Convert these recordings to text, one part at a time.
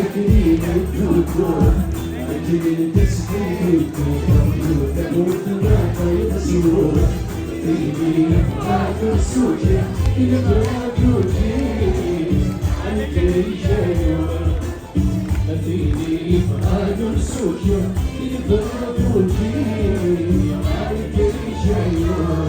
فكري بالدكتور أجل تسكيت تموت ما تيسور فيني يفعل السوجي يفعل جيني عنك رجال فيني يفعل السوجي يفعل جيني عنك رجال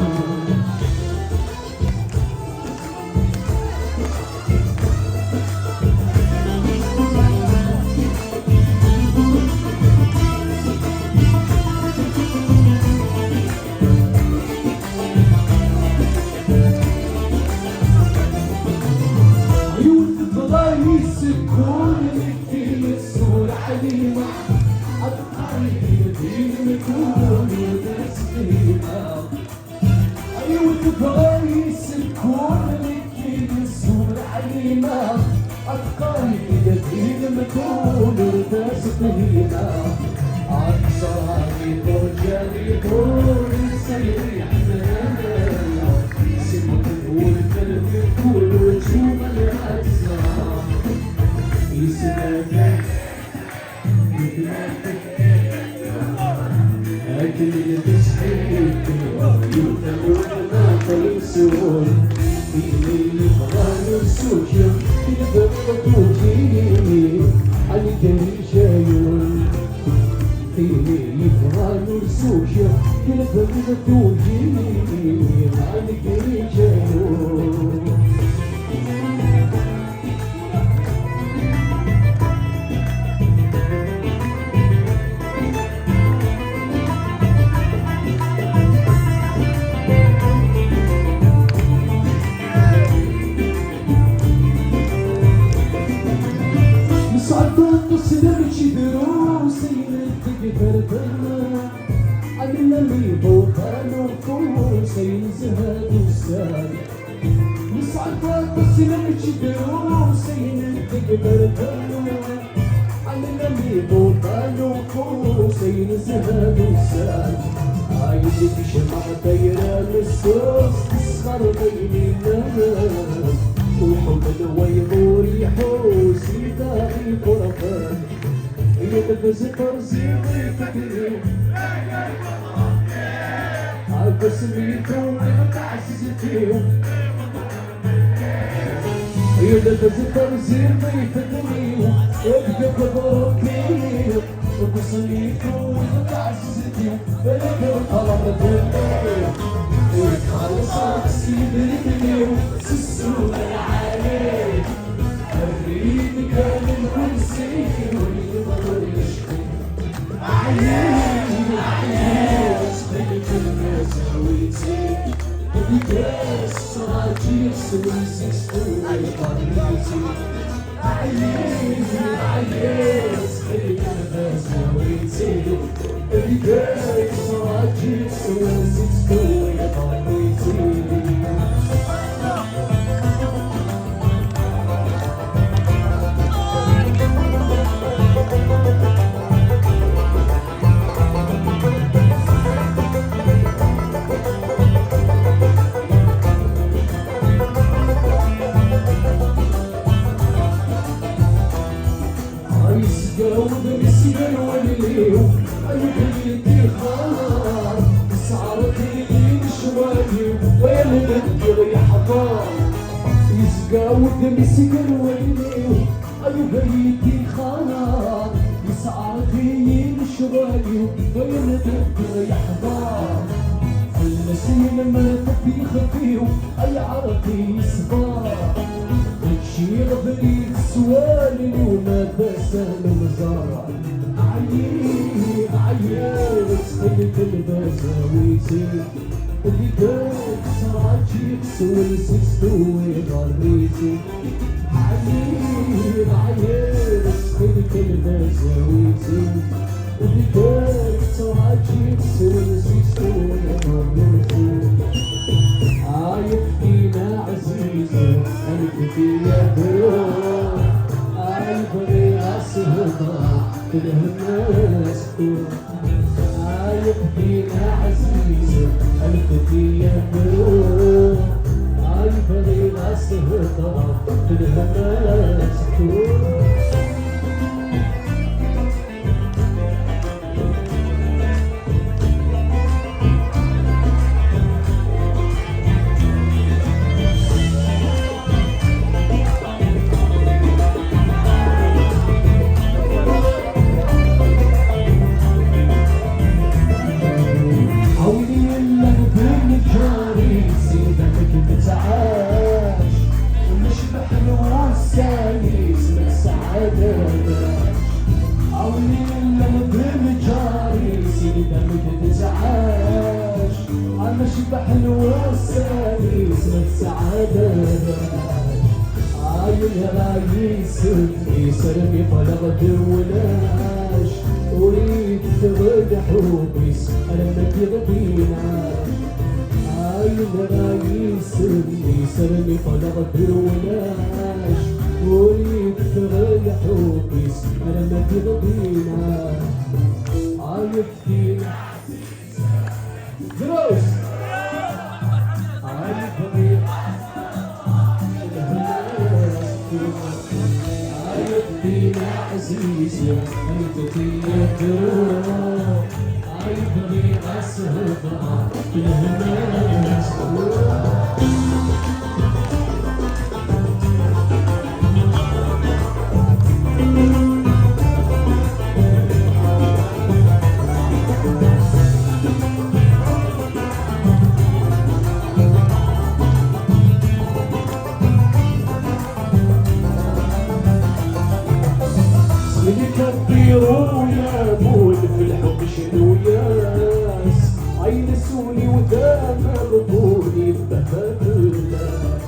الهنا سكون السعادة عاين رايس يسرني فلغت ولاش أريد تغد حبيس أنا تغديناش عاين رايس يسرني فلغت ولاش أريد تغد حبيس أنا تغديناش عايف فينا دروس عايف فينا عزيزي أنت تيدرو عايف فينا السهبة في الهماس كبروا يا مول في الحب شنو ياس عينسوني ودا مغبوني بهاب الناس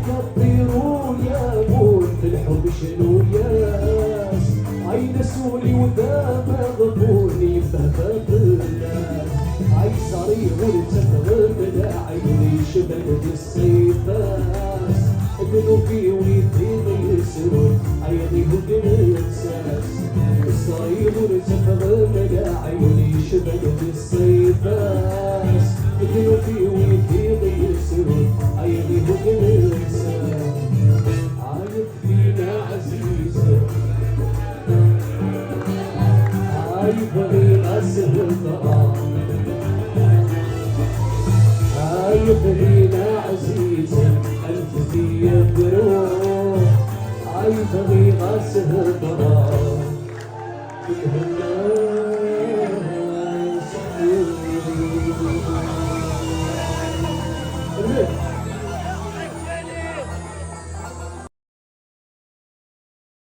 كبروا يا مول في الحب شنو ياس عينسوني ودا مغبوني بهاب الناس عيسري والتفغ بلا عيني شبه الصيفاس قلوبي ويدي يسرون عيني هدن الاساس الصايب والتفغ بلا عيني شبه الصيفاس قلوبي ويدي يسرون عيني هدن الاساس عايف فينا عزيزة عايف فينا سهرة عايف فينا عزيزة أنت تيدرو عايف فينا سهرة